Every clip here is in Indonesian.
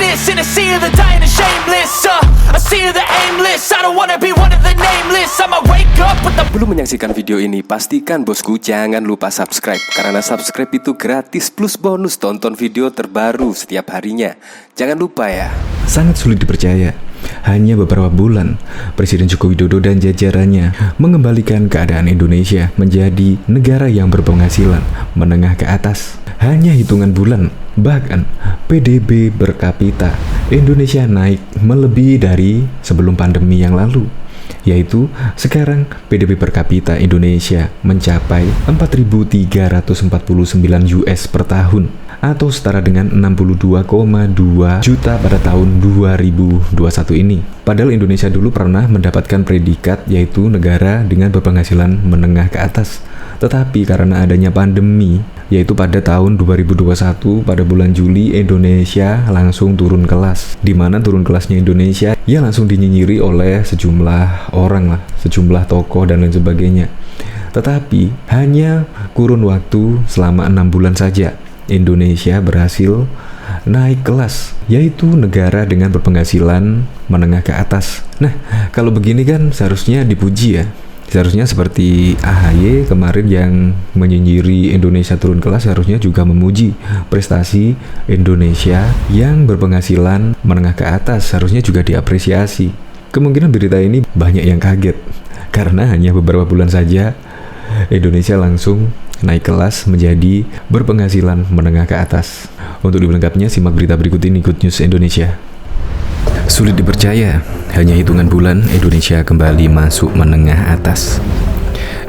this in a sea of the dying and shameless, a sea of the aimless. I don't wanna be one of the nameless. I'ma wake up with the... Belum menyaksikan video ini, pastikan bosku jangan lupa subscribe. Karena subscribe itu gratis plus bonus tonton video terbaru setiap harinya. Jangan lupa ya. Sangat sulit dipercaya, hanya beberapa bulan Presiden Joko Widodo dan jajarannya mengembalikan keadaan Indonesia menjadi negara yang berpenghasilan menengah ke atas. Hanya hitungan bulan, bahkan PDB per kapita Indonesia naik melebihi dari sebelum pandemi yang lalu. Yaitu sekarang PDB per kapita Indonesia mencapai 4.349 US per tahun, atau setara dengan 62,2 juta pada tahun 2021 ini. Padahal Indonesia dulu pernah mendapatkan predikat yaitu negara dengan berpenghasilan menengah ke atas. Tetapi karena adanya pandemi, yaitu pada tahun 2021 pada bulan Juli, Indonesia langsung turun kelas. Di mana turun kelasnya Indonesia ya langsung dinyinyiri oleh sejumlah orang lah, sejumlah tokoh dan lain sebagainya. Tetapi hanya kurun waktu selama 6 bulan saja Indonesia berhasil naik kelas, yaitu negara dengan berpenghasilan menengah ke atas. Nah, kalau begini kan seharusnya dipuji ya. Seharusnya seperti AHY kemarin yang menyinyiri Indonesia turun kelas, seharusnya juga memuji prestasi Indonesia yang berpenghasilan menengah ke atas, seharusnya juga diapresiasi. Kemungkinan berita ini banyak yang kaget, karena hanya beberapa bulan saja Indonesia langsung naik kelas menjadi berpenghasilan menengah ke atas. Untuk lebih lengkapnya, simak berita berikut ini, Good News Indonesia. Sulit dipercaya, hanya hitungan bulan Indonesia kembali masuk menengah atas.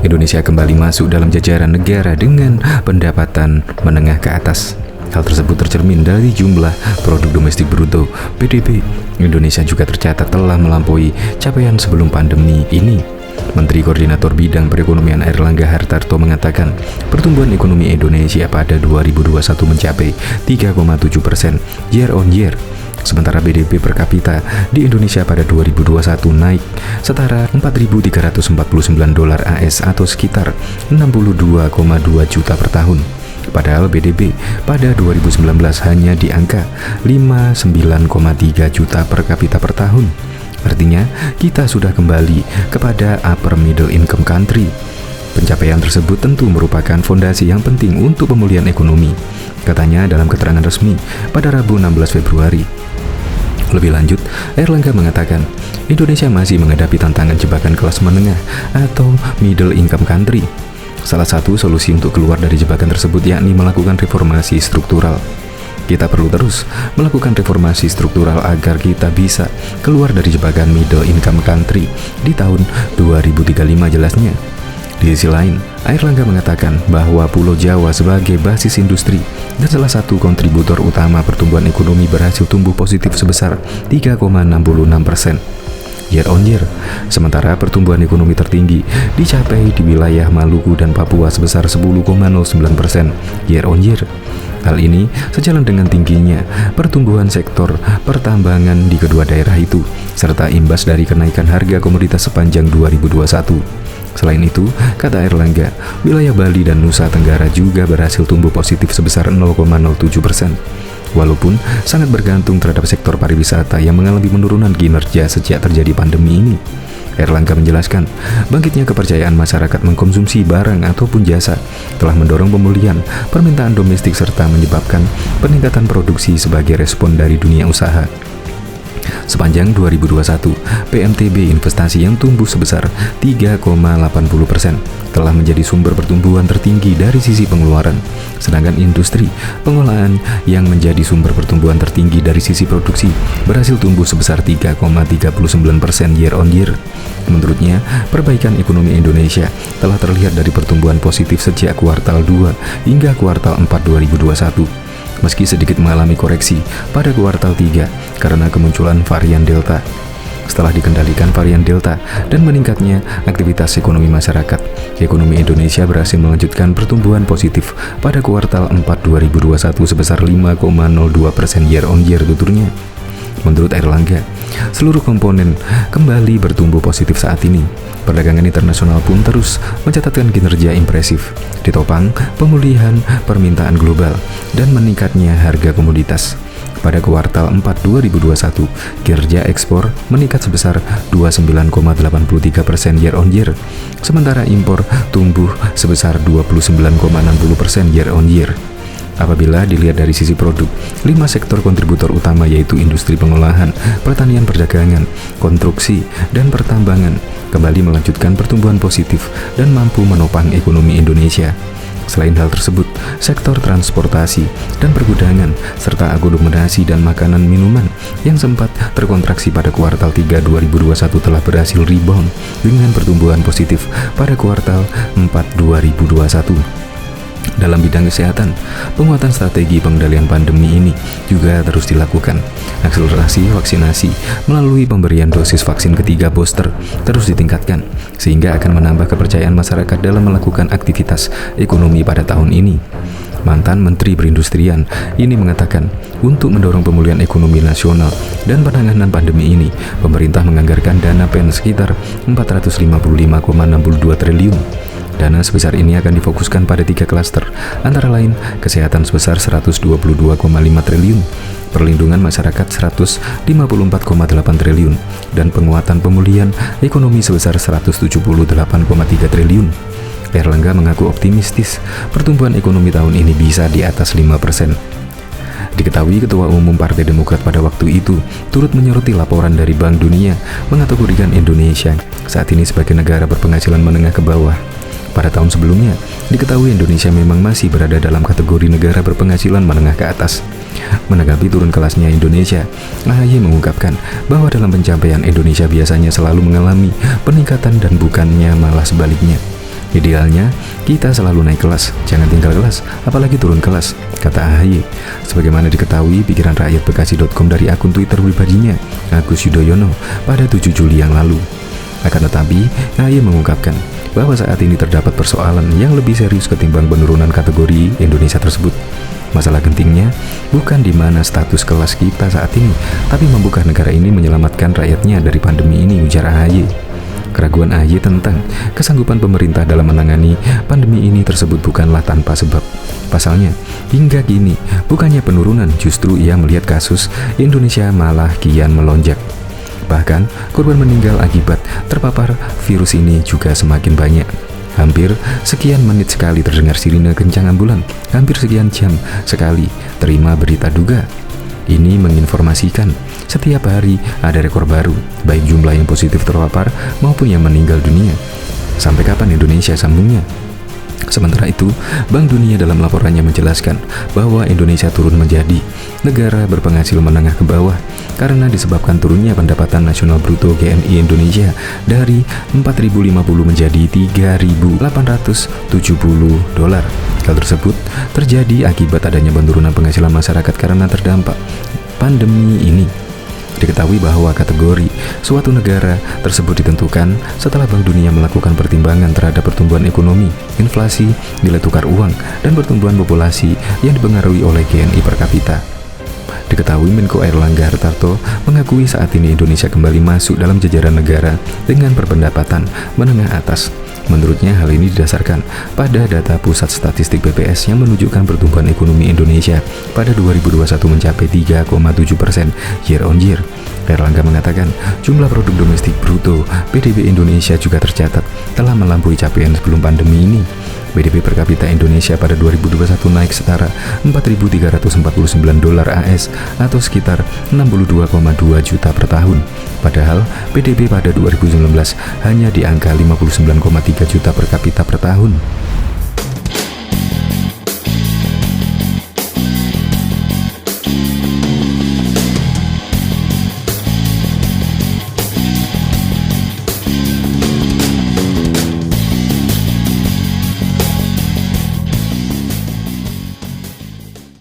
Indonesia kembali masuk dalam jajaran negara dengan pendapatan menengah ke atas. Hal tersebut tercermin dari jumlah produk domestik bruto (PDB). Indonesia juga tercatat telah melampaui capaian sebelum pandemi ini. Menteri Koordinator Bidang Perekonomian Airlangga Hartarto mengatakan pertumbuhan ekonomi Indonesia pada 2021 mencapai 3,7% year on year. Sementara PDB per kapita di Indonesia pada 2021 naik setara $4.349 AS atau sekitar 62,2 juta per tahun. Padahal PDB pada 2019 hanya di angka 59,3 juta per kapita per tahun. Artinya, kita sudah kembali kepada upper middle income country. Pencapaian tersebut tentu merupakan fondasi yang penting untuk pemulihan ekonomi, katanya dalam keterangan resmi pada Rabu 16 Februari. Lebih lanjut, Airlangga mengatakan Indonesia masih menghadapi tantangan jebakan kelas menengah atau middle income country. Salah satu solusi untuk keluar dari jebakan tersebut yakni melakukan reformasi struktural. Kita perlu terus melakukan reformasi struktural agar kita bisa keluar dari jebakan middle income country di tahun 2035 jelasnya. Di sisi lain, Airlangga mengatakan bahwa Pulau Jawa sebagai basis industri dan salah satu kontributor utama pertumbuhan ekonomi berhasil tumbuh positif sebesar 3,66% year on year. Sementara pertumbuhan ekonomi tertinggi dicapai di wilayah Maluku dan Papua sebesar 10,09% year on year. Hal ini sejalan dengan tingginya pertumbuhan sektor pertambangan di kedua daerah itu, serta imbas dari kenaikan harga komoditas sepanjang 2021. Selain itu, kata Airlangga, wilayah Bali dan Nusa Tenggara juga berhasil tumbuh positif sebesar 0,07%. Walaupun sangat bergantung terhadap sektor pariwisata yang mengalami penurunan kinerja sejak terjadi pandemi ini. Airlangga menjelaskan, bangkitnya kepercayaan masyarakat mengkonsumsi barang ataupun jasa telah mendorong pemulihan permintaan domestik serta menyebabkan peningkatan produksi sebagai respon dari dunia usaha. Sepanjang 2021, PMTB investasi yang tumbuh sebesar 3,80% telah menjadi sumber pertumbuhan tertinggi dari sisi pengeluaran, sedangkan industri pengolahan yang menjadi sumber pertumbuhan tertinggi dari sisi produksi berhasil tumbuh sebesar 3,39% year on year. Menurutnya, perbaikan ekonomi Indonesia telah terlihat dari pertumbuhan positif sejak kuartal 2 hingga kuartal 4 2021. Meski sedikit mengalami koreksi pada kuartal 3 karena kemunculan varian Delta. Setelah dikendalikan varian Delta dan meningkatnya aktivitas ekonomi masyarakat, ekonomi Indonesia berhasil melanjutkan pertumbuhan positif pada kuartal 4 2021 sebesar 5,02% year on year tuturnya. Menurut Airlangga, seluruh komponen kembali bertumbuh positif saat ini. Perdagangan internasional pun terus mencatatkan kinerja impresif, ditopang pemulihan permintaan global dan meningkatnya harga komoditas. pada kuartal 4 2021, kinerja ekspor meningkat sebesar 29,83% year on year, sementara impor tumbuh sebesar 29,60% year on year. Apabila dilihat dari sisi produk, 5 sektor kontributor utama yaitu industri pengolahan, pertanian perdagangan, konstruksi, dan pertambangan kembali melanjutkan pertumbuhan positif dan mampu menopang ekonomi Indonesia. Selain hal tersebut, sektor transportasi dan pergudangan serta akomodasi dan makanan minuman yang sempat terkontraksi pada kuartal 3 2021 telah berhasil rebound dengan pertumbuhan positif pada kuartal 4 2021. Dalam bidang kesehatan, penguatan strategi pengendalian pandemi ini juga terus dilakukan. Akselerasi vaksinasi melalui pemberian dosis vaksin ketiga booster terus ditingkatkan, sehingga akan menambah kepercayaan masyarakat dalam melakukan aktivitas ekonomi pada tahun ini. Mantan Menteri Perindustrian ini mengatakan, untuk mendorong pemulihan ekonomi nasional dan penanganan pandemi ini, pemerintah menganggarkan dana PEN sekitar 455,62 triliun. Dana sebesar ini akan difokuskan pada 3 klaster, antara lain kesehatan sebesar 122,5 triliun, perlindungan masyarakat 154,8 triliun, dan penguatan pemulihan ekonomi sebesar 178,3 triliun. Erlangga mengaku optimistis pertumbuhan ekonomi tahun ini bisa di atas 5%. Diketahui Ketua Umum Partai Demokrat pada waktu itu turut menyoroti laporan dari Bank Dunia mengategorikan Indonesia saat ini sebagai negara berpenghasilan menengah ke bawah. Pada tahun sebelumnya, diketahui Indonesia memang masih berada dalam kategori negara berpenghasilan menengah ke atas. Menanggapi turun kelasnya Indonesia, AHY mengungkapkan bahwa dalam pencapaian Indonesia biasanya selalu mengalami peningkatan dan bukannya malah sebaliknya. Idealnya, kita selalu naik kelas, jangan tinggal kelas, apalagi turun kelas, kata AHY. Sebagaimana diketahui pikiran rakyat Bekasi.com dari akun Twitter pribadinya, Agus Yudhoyono, pada 7 Juli yang lalu. Akan tetapi, AHY mengungkapkan bahwa saat ini terdapat persoalan yang lebih serius ketimbang penurunan kategori Indonesia tersebut. Masalah gentingnya bukan di mana status kelas kita saat ini, tapi mampukah negara ini menyelamatkan rakyatnya dari pandemi ini, ujar AHY. Keraguan AHY tentang kesanggupan pemerintah dalam menangani pandemi ini tersebut bukanlah tanpa sebab. Pasalnya, hingga kini bukannya penurunan, justru ia melihat kasus Indonesia malah kian melonjak. Bahkan, korban meninggal akibat terpapar virus ini juga semakin banyak. Hampir sekian menit sekali terdengar sirine kencang ambulan, hampir sekian jam sekali terima berita duga. Ini menginformasikan setiap hari ada rekor baru, baik jumlah yang positif terpapar maupun yang meninggal dunia. Sampai kapan Indonesia, sambungnya? Sementara itu, Bank Dunia dalam laporannya menjelaskan bahwa Indonesia turun menjadi negara berpenghasilan menengah ke bawah karena disebabkan turunnya pendapatan nasional bruto GNI Indonesia dari 4.050 menjadi 3.870 dolar. Hal tersebut terjadi akibat adanya penurunan penghasilan masyarakat karena terdampak pandemi ini. Diketahui bahwa kategori suatu negara tersebut ditentukan setelah Bank Dunia melakukan pertimbangan terhadap pertumbuhan ekonomi, inflasi, nilai tukar uang, dan pertumbuhan populasi yang dipengaruhi oleh GNI per kapita. Diketahui Menko Airlangga Hartarto mengakui saat ini Indonesia kembali masuk dalam jajaran negara dengan berpendapatan menengah atas. Menurutnya hal ini didasarkan pada data Pusat Statistik BPS yang menunjukkan pertumbuhan ekonomi Indonesia pada 2021 mencapai 3,7% year on year. Erlangga mengatakan jumlah produk domestik bruto PDB Indonesia juga tercatat telah melampaui capaian sebelum pandemi ini. PDB per kapita Indonesia pada 2021 naik setara 4.349 dolar AS atau sekitar 62,2 juta per tahun. Padahal PDB pada 2019 hanya di angka 59,3 juta per kapita per tahun.